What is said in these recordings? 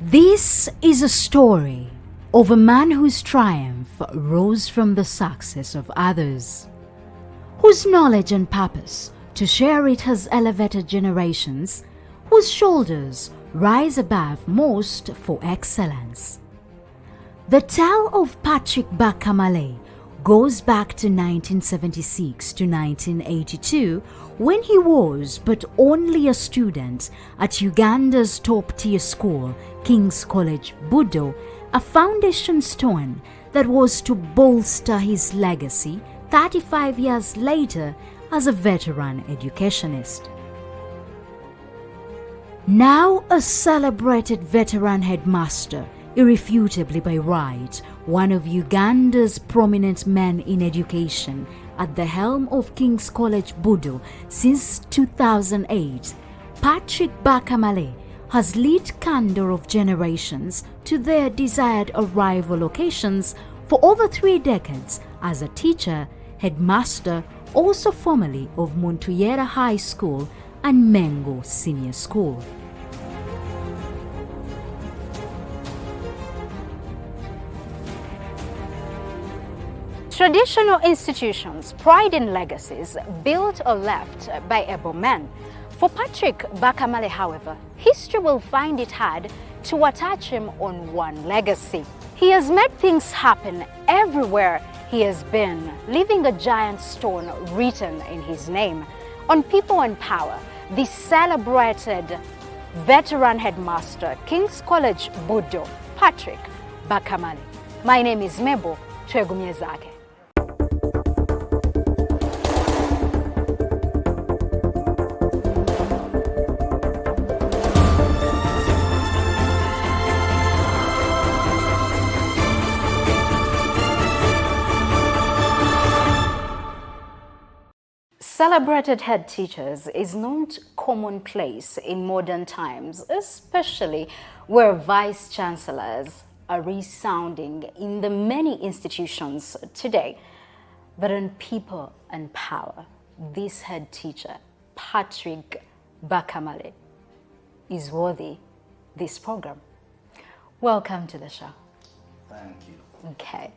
This is a story of a man whose triumph rose from the success of others, whose knowledge and purpose to share it has elevated generations, whose shoulders rise above most for excellence. The tale of Patrick Bakka goes back to 1976 to 1982, when he was but only a student at Uganda's top-tier school, King's College, Budo, a foundation stone that was to bolster his legacy 35 years later as a veteran educationist. Now a celebrated veteran headmaster, irrefutably by right, one of Uganda's prominent men in education, at the helm of King's College Budo since 2008, Patrick Bakka has lit candor of generations to their desired arrival locations for over 3 decades as a teacher, headmaster, also formerly of Montuyera High School and Mengo Senior School. Traditional institutions, pride in legacies, built or left by able men. For Patrick Bakka, however, history will find it hard to attach him on one legacy. He has made things happen everywhere he has been, leaving a giant stone written in his name. On People and Power, the celebrated veteran headmaster, King's College Budo, Patrick Bakka. My name is Mebo Twegumiezake. Celebrated head teachers is not commonplace in modern times, especially where vice chancellors are resounding in the many institutions today. But on People and Power, this head teacher, Patrick Bakka, is worthy this program. Welcome to the show. Thank you. Okay.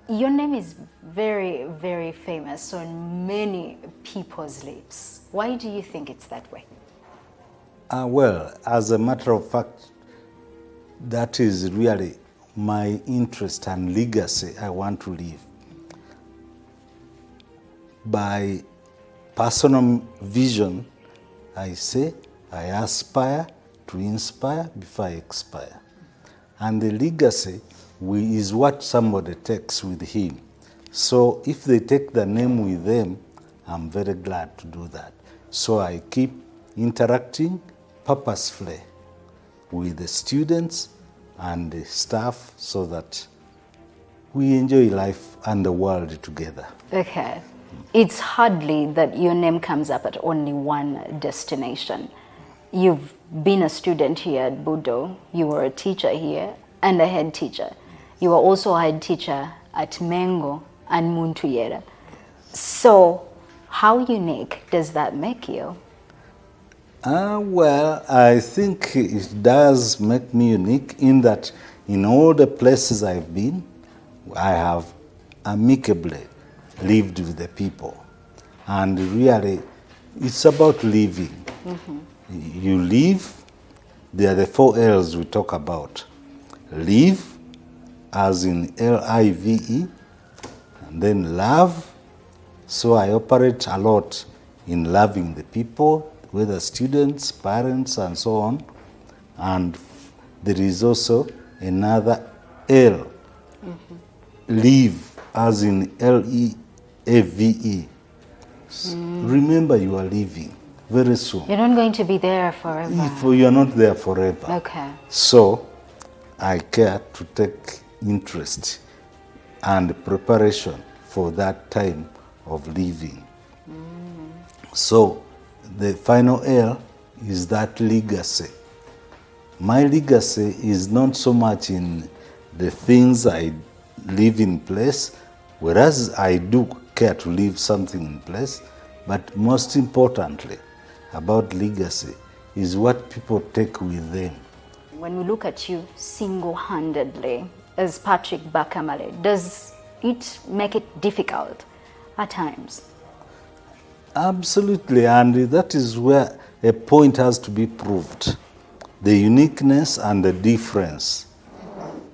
Your name is very, very famous on many people's lips. Why do you think it's that way? Well, as a matter of fact, that is really my interest and legacy I want to leave. By personal vision, I say I aspire to inspire before I expire. And the legacy is what somebody takes with him. So if they take the name with them, I'm very glad to do that. So I keep interacting purposefully with the students and the staff so that we enjoy life and the world together. Okay. It's hardly that your name comes up at only one destination. You've been a student here at Budo, you were a teacher here and a head teacher. You were also a head teacher at Mengo and Montuyera. So how unique does that make you? Well, I think it does make me unique in that in all the places I've been, I have amicably lived with the people. And really, it's about living. Mm-hmm. You live, there are the 4 L's we talk about. Live, as in L-I-V-E, and then love. So I operate a lot in loving the people, whether students, parents, and so on. And there is also another L, live, as in L-E-A-V-E. Remember, you are living very soon. You're not going to be there forever. If you're not there forever. Okay. So I care to take interest and preparation for that time of living. So the final L is that legacy. My legacy is not so much in the things I leave in place, whereas I do care to leave something in place, but most importantly about legacy is what people take with them. when we look at you single-handedly as Patrick Bakka, does it make it difficult at times? Absolutely, and that is where a point has to be proved. The uniqueness and the difference.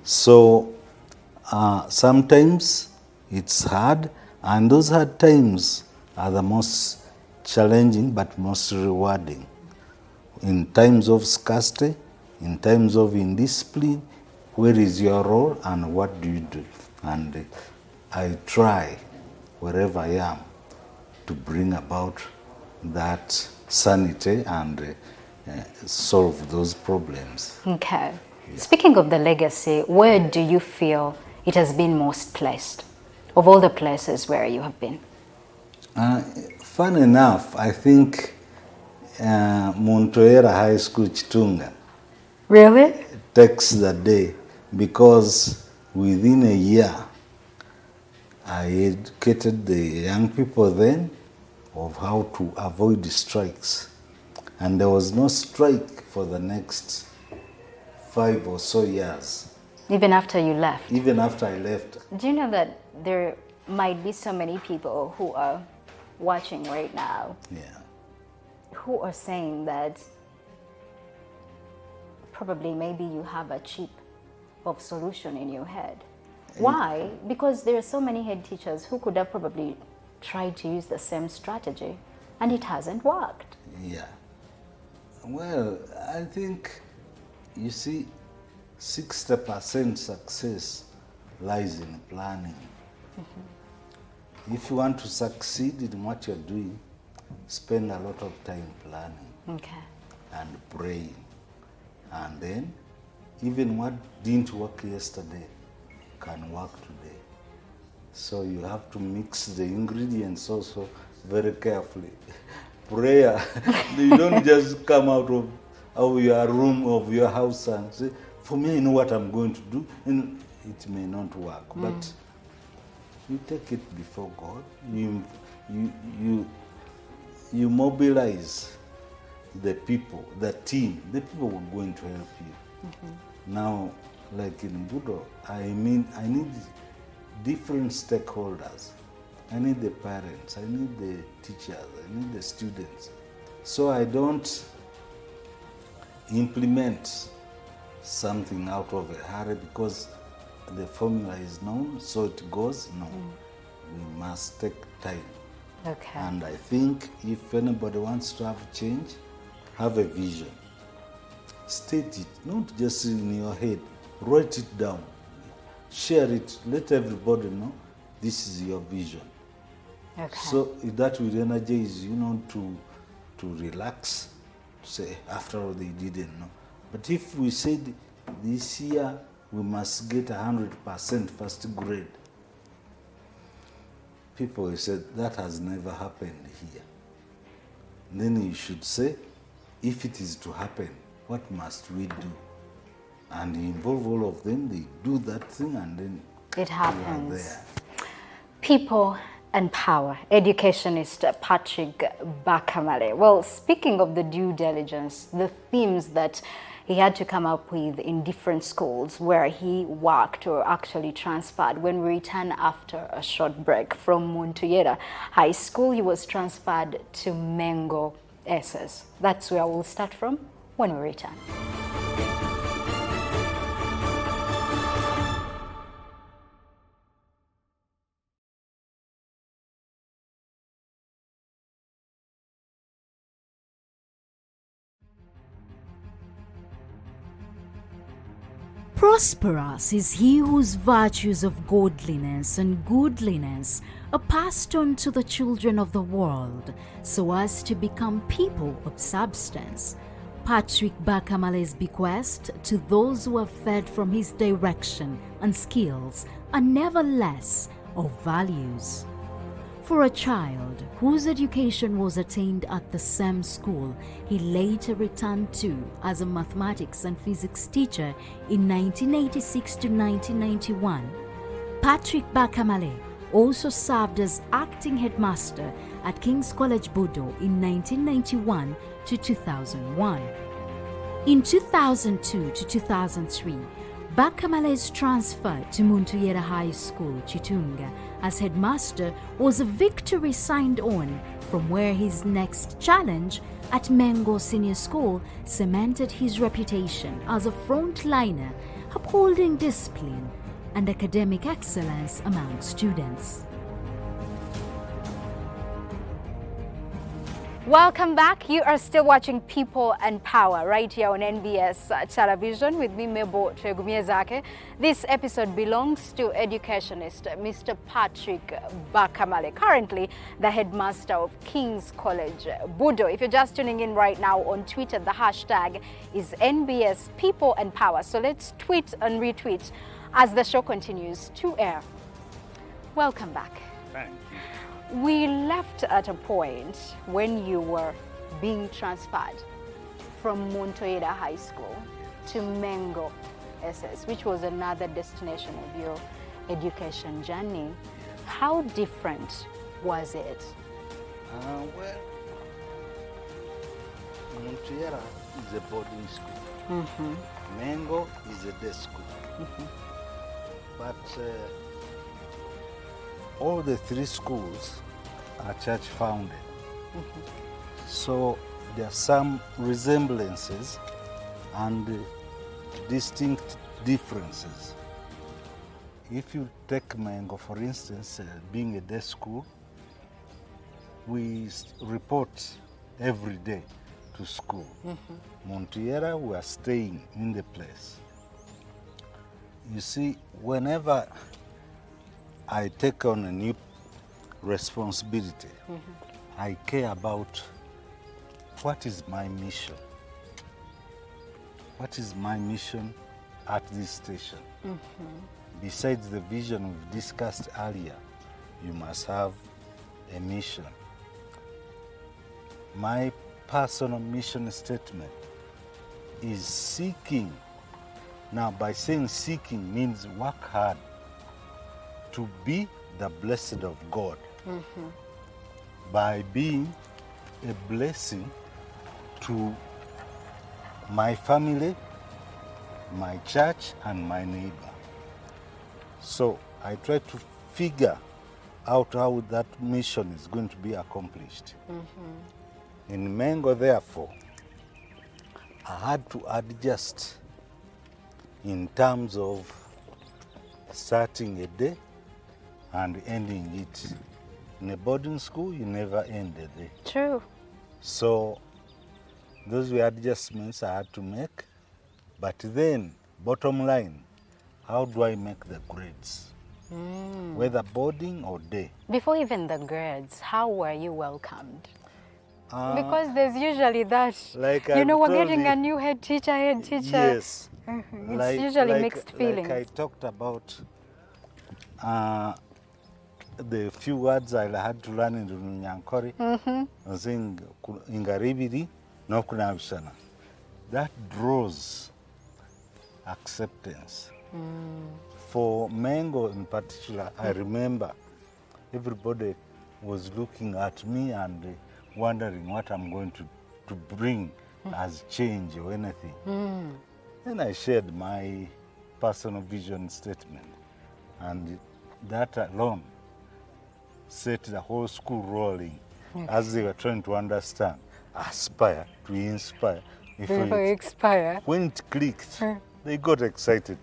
So sometimes it's hard, and those hard times are the most challenging but most rewarding. In times of scarcity, in times of indiscipline, where is your role and what do you do? And I try, wherever I am, to bring about that sanity and solve those problems. Okay. Yeah. Speaking of the legacy, where do you feel it has been most placed of all the places where you have been? Fun enough, I think Montoyera High School Chitunga. Really? Takes the day, because within a year I educated the young people then of how to avoid strikes. And there was no strike for the next 5 or so years. Even after you left? Even after I left. Do you know that there might be so many people who are watching right now, who are saying that probably maybe you have a chip of solution in your head? Why? Because there are so many head teachers who could have probably tried to use the same strategy and it hasn't worked. Yeah. Well, I think, you see, 60% success lies in planning. Mm-hmm. If you want to succeed in what you're doing, spend a lot of time planning and praying. And then, even what didn't work yesterday can work today. So you have to mix the ingredients also very carefully. Prayer, you don't just come out of your room, of your house and say, for me, I know what I'm going to do, and it may not work. But you take it before God, you mobilize the people, the team, the people who are going to help you. Mm-hmm. Now, like in Budo, I need different stakeholders. I need the parents, I need the teachers, I need the students. So I don't implement something out of a hurry because the formula is known, so it goes. No, we must take time. Okay. And I think if anybody wants to have change, have a vision. State it, not just in your head. Write it down. Share it. Let everybody know this is your vision. Okay. So that will energize you, to relax, to say, after all, they didn't know. But if we said this year we must get 100% first grade, people said that has never happened here. Then you should say, if it is to happen, what must we do? And you involve all of them, they do that thing, and then it happens. You are there. People and power. Educationist Patrick Bakka. Well, speaking of the due diligence, the themes that he had to come up with in different schools where he worked or actually transferred. When we return after a short break from Montoyera High School, he was transferred to UGANDA'S. That's where we'll start from when we return. Prosperous is he whose virtues of godliness and goodliness are passed on to the children of the world, so as to become people of substance. Patrick Bakka's bequest to those who are fed from his direction and skills are never less of values. For a child whose education was attained at the same school he later returned to as a mathematics and physics teacher in 1986 to 1991, Patrick Bakka also served as acting headmaster at King's College Budo in 1991 to 2001. In 2002 to 2003, Bakka is transferred to Muntuyera High School, Chitunga, as headmaster was a victory signed on from where his next challenge at Mengo Senior School cemented his reputation as a frontliner, upholding discipline and academic excellence among students. Welcome back. You are still watching People and Power right here on NBS television with me, Mebo Twegumiezake. This episode belongs to educationist Mr. Patrick Bakka, currently the headmaster of King's College, Budo. If you're just tuning in right now on Twitter, the hashtag is NBS People and Power. So let's tweet and retweet as the show continues to air. Welcome back. Thank you. We left at a point when you were being transferred from Montoyeda High School to Mengo SS, which was another destination of your education journey. How different was it? Well, Montoyeda is a boarding school. Mengo is a day school. But all the three schools are church founded. So there are some resemblances and distinct differences. If you take Mengo, for instance, being a day school, we report every day to school. Montoyera, we are staying in the place. You see, whenever I take on a new responsibility, I care about what is my mission. What is my mission at this station? Besides the vision we've discussed earlier, you must have a mission. My personal mission statement is seeking. Now, by saying seeking means work hard to be the blessed of God by being a blessing to my family, my church, and my neighbor. So I try to figure out how that mission is going to be accomplished. In Mengo, therefore, I had to adjust in terms of starting a day and ending it. In a boarding school, you never end a day. True. So those were adjustments I had to make. But then, bottom line, how do I make the grades? Whether boarding or day. Before even the grades, how were you welcomed? Because there's usually that, like you know, I've we're told getting you, a new head teacher. Yes. It's usually mixed feelings. Like I talked about the few words I had to learn in Runyankori, I was saying Ingaribiri, no Kunabishana. That draws acceptance. For Mengo in particular, I remember everybody was looking at me and wondering what I'm going to bring as change or anything. Then I shared my personal vision statement, and that alone set the whole school rolling as they were trying to understand, aspire to inspire. Before you expire. When it clicked, they got excited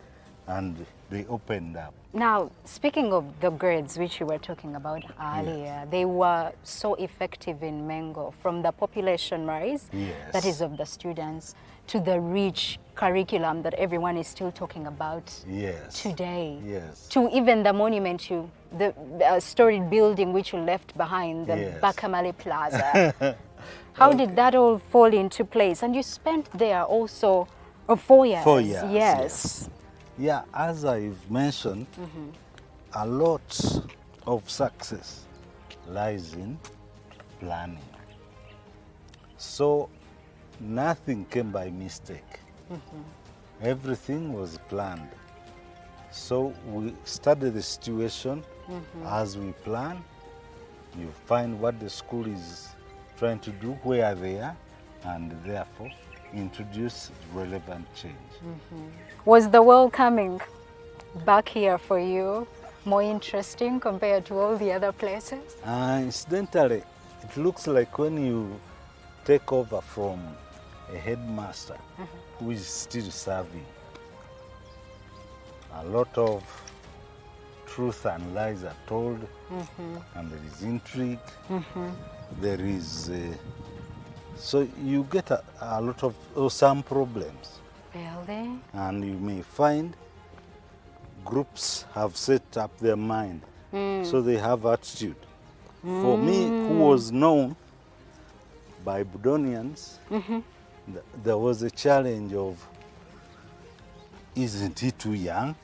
and they opened up. Now, speaking of the grades which you were talking about earlier, they were so effective in Mengo, from the population rise, that is of the students, to the rich curriculum that everyone is still talking about today, to even the monument, to the storied building which you left behind, the Bakka Plaza. How did that all fall into place? And you spent there also 4 years. 4 years, yes. Yeah, as I've mentioned, a lot of success lies in planning. So nothing came by mistake. Everything was planned. So we studied the situation as we plan. You find what the school is trying to do, where they are, and therefore introduce relevant change. Was the world coming back here for you more interesting compared to all the other places? Incidentally, it looks like when you take over from a headmaster who is still serving, a lot of truth and lies are told, and there is intrigue, there is, so you get a lot of, some problems. Really? And you may find groups have set up their mind, so they have attitude. For me, who was known by Budonians, there was a challenge of, isn't he too young?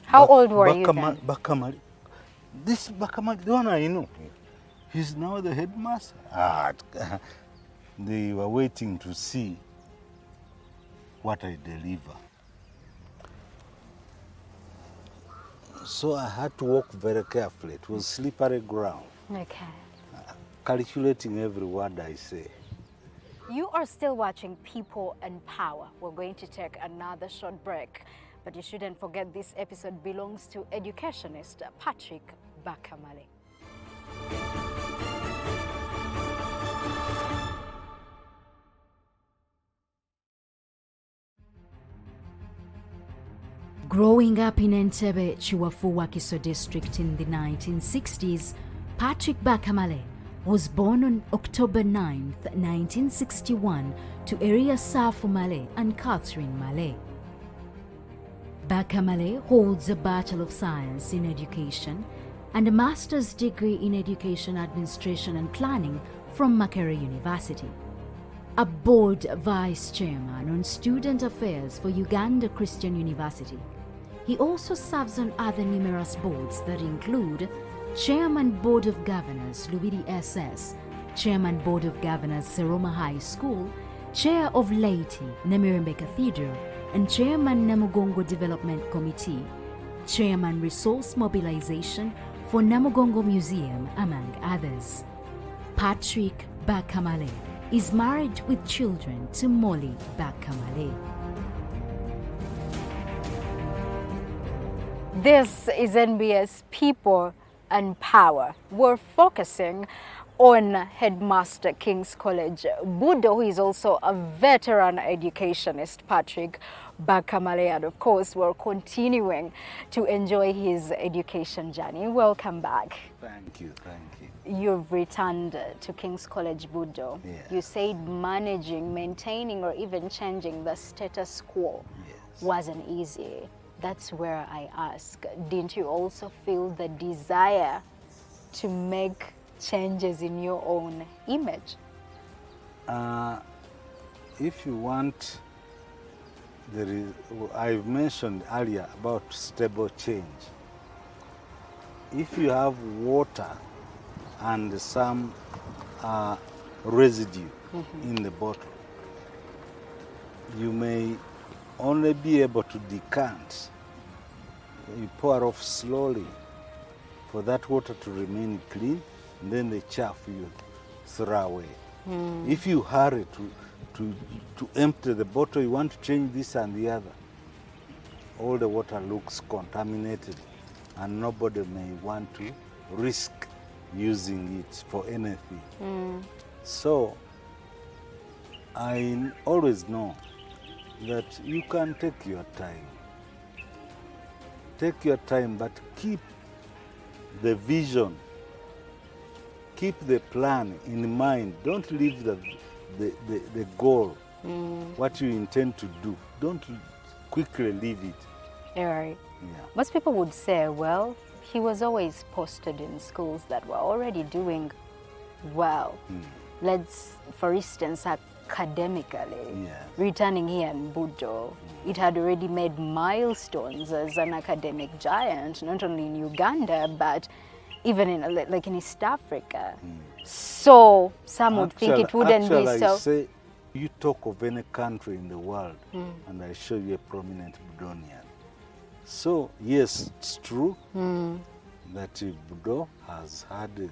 How old were you then? Bakka, this Bakka, the one I know, he's now the headmaster. They were waiting to see what I deliver. So I had to walk very carefully. It was slippery ground. Okay. Calculating every word I say. You are still watching People and Power. We're going to take another short break, but you shouldn't forget this episode belongs to educationist Patrick Bakka. Growing up in Entebbe, Chiwafu-Wakiso district in the 1960s, Patrick Bakka was born on October 9, 1961 to Area Safu Malay and Catherine Malay. Bakka holds a Bachelor of Science in Education and a Master's degree in Education Administration and Planning from Makerere University. A board vice chairman on student affairs for Uganda Christian University. He also serves on other numerous boards that include Chairman Board of Governors Lubidi SS, Chairman Board of Governors Seroma High School, Chair of Laity Namirembe Cathedral, and Chairman Namugongo Development Committee, Chairman Resource Mobilization for Namugongo Museum, among others. Patrick Bakka is married with children to Molly Bakka. This is NBS People and Power. We're focusing on Headmaster King's College Budo, who is also a veteran educationist, Patrick Bakka. And of course, we're continuing to enjoy his education journey. Welcome back. Thank you, thank you. You've returned to King's College Budo. Yeah. You said managing, maintaining, or even changing the status quo wasn't easy. That's where I ask, didn't you also feel the desire to make changes in your own image? If you want, I've mentioned earlier about stable change. If you have water and some residue in the bottle, you may only be able to decant. You pour off slowly for that water to remain clean, and then the chaff you throw away. If you hurry to empty the bottle, you want to change this and the other, all the water looks contaminated, and nobody may want to risk using it for anything. So I always know that you can take your time. Take your time, but keep the vision, keep the plan in mind. Don't leave the goal, what you intend to do. Don't quickly leave it. All right. Yeah. Most people would say, well, he was always posted in schools that were already doing well. Let's, for instance, academically, returning here in Budo, it had already made milestones as an academic giant, not only in Uganda, but even in, like in East Africa. So some would think it wouldn't be so. I say, you talk of any country in the world, and I show you a prominent Budonian. So yes, it's true that Budo has had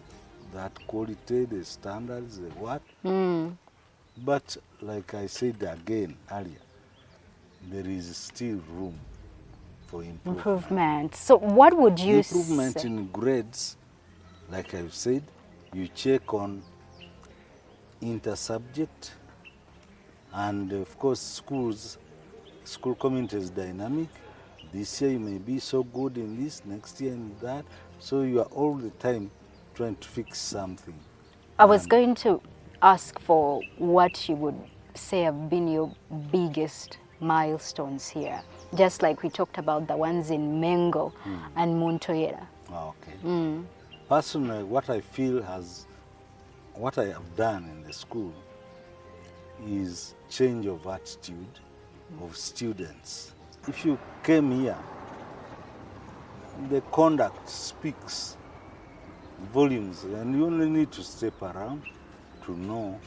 that quality, the standards, the what. But like I said again earlier, there is still room for improvement. So what would you Improvement say? in grades, like I've said, you check on inter-subject, and of course school community is dynamic. This year you may be so good in this, next year in that, so you are all the time trying to fix something. I was going to ask for what you would say have been your biggest milestones here, just like we talked about the ones in Mengo and Montoyera. Okay. Personally, what I feel what I have done in the school is change of attitude of students. If you came here, the conduct speaks volumes, and you only need to step around to know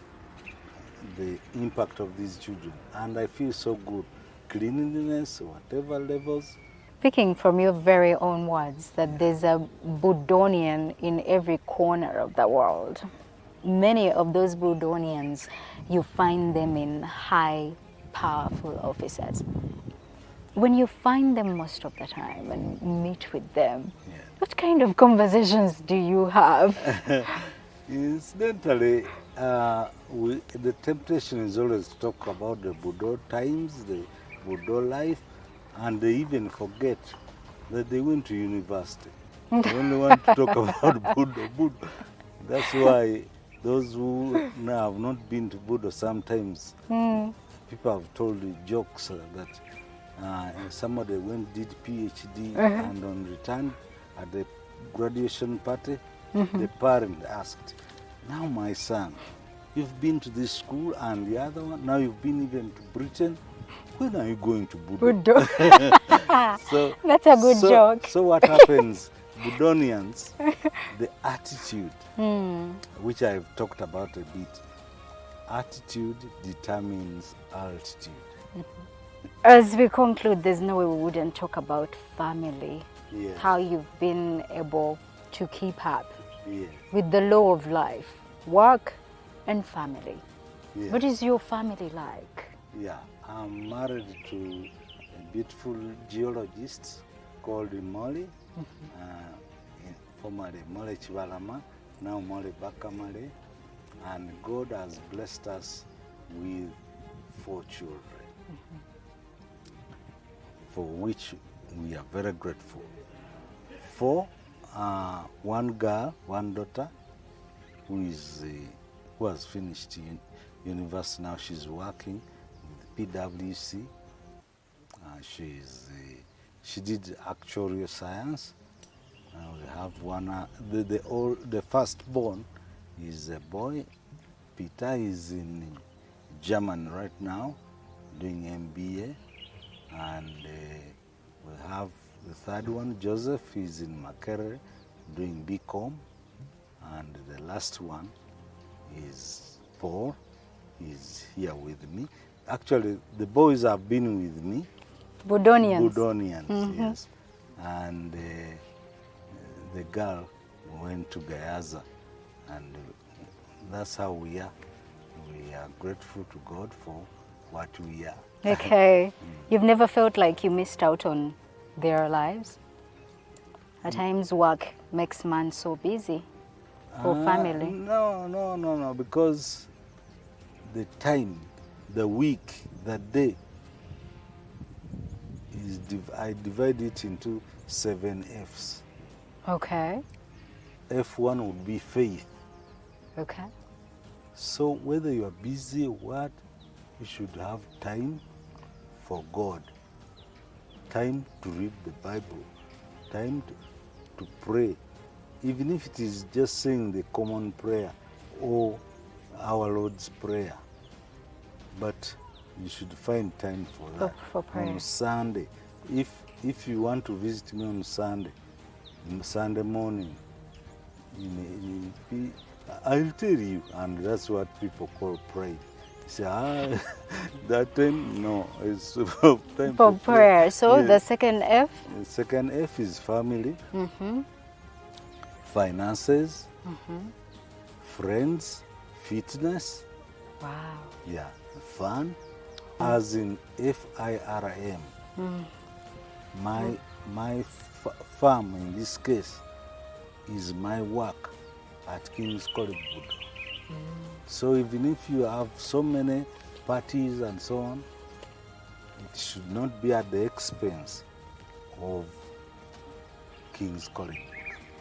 the impact of these children. And I feel so good. Cleanliness, whatever levels. Speaking from your very own words, that there's a Budonian in every corner of the world. Many of those Budonians, you find them in high, powerful offices. When you find them most of the time and meet with them, what kind of conversations do you have? Incidentally, the temptation is always to talk about the Budo times, the Budo life, and they even forget that they went to university. They only want to talk about Budo. That's why those who now have not been to Budo sometimes, people have told jokes that somebody went did PhD and on return at the graduation party, the parent asked, "Now my son, you've been to this school and the other one, now you've been even to Britain. When are you going to Budo?" So, that's a good joke. So what happens, Budonians, the attitude, which I've talked about a bit, attitude determines altitude. As we conclude, there's no way we wouldn't talk about family. Yes. How you've been able to keep up Yes. with the law of life, work and family. Yes. What is your family like? Yeah, I'm married to a beautiful geologist called Molly, formerly Molly Chivalama, now Molly Bakka, and God has blessed us with 4 children, for which we are very grateful. 4, 1 girl, 1 daughter, who has finished university now. She's working with PwC. She did actuarial science. We have one. The firstborn is a boy. Peter is in Germany right now, doing MBA, and we have the third one, Joseph, is in Makerere, doing BCom, and the last one is Paul. Is here with me. Actually, the boys have been with me. Budonians, yes. And the girl went to Gayaza, and that's how we are. We are grateful to God for what we are. Okay. You've never felt like you missed out on their lives? At times work makes man so busy for family. No, because the time, the week, the day, I divide it into 7 Fs. Okay. F1 would be faith. Okay. So whether you are busy or what, you should have time for God, time to read the Bible, time to pray, even if it is just saying the common prayer or our Lord's Prayer. But you should find time for that. For prayer. On Sunday, if you want to visit me on Sunday morning, I'll tell you, and that's what people call prayer. Say, that time, no, it's time For prayer. So yes. the second F? The second F is family, finances, friends, fitness, Wow. Yeah, fun, as in FIRM. My farm in this case is my work at King's College Budo. So even if you have so many parties and so on, it should not be at the expense of King's College.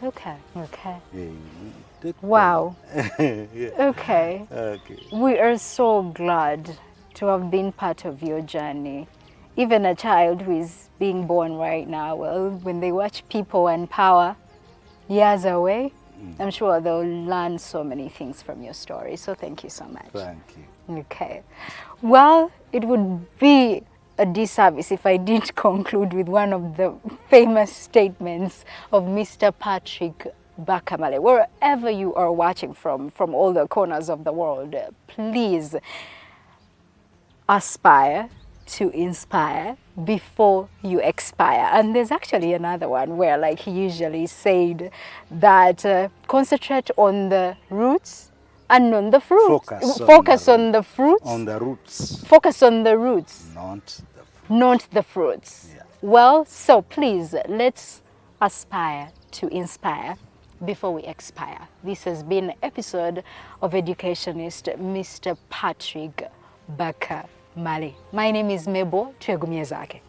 Okay, okay. Yeah, you take Wow. yeah. Okay. Okay. We are so glad to have been part of your journey. Even a child who is being born right now, well, when they watch People and Power years away, I'm sure they'll learn so many things from your story. So thank you so much. Thank you. Okay. Well, it would be a disservice if I didn't conclude with one of the famous statements of Mr. Patrick Bakka. Wherever you are watching from all the corners of the world, please aspire to inspire before you expire. And there's actually another one where, like, he usually said that concentrate on the roots and on the fruits. Focus on the fruits. On the roots. Focus on the roots, Not the fruit. not the fruits. Yeah. Well, so please, let's aspire to inspire before we expire. This has been an episode of Educationist Mr. Patrick Bakka. My name is Mebo Twegumye Zake.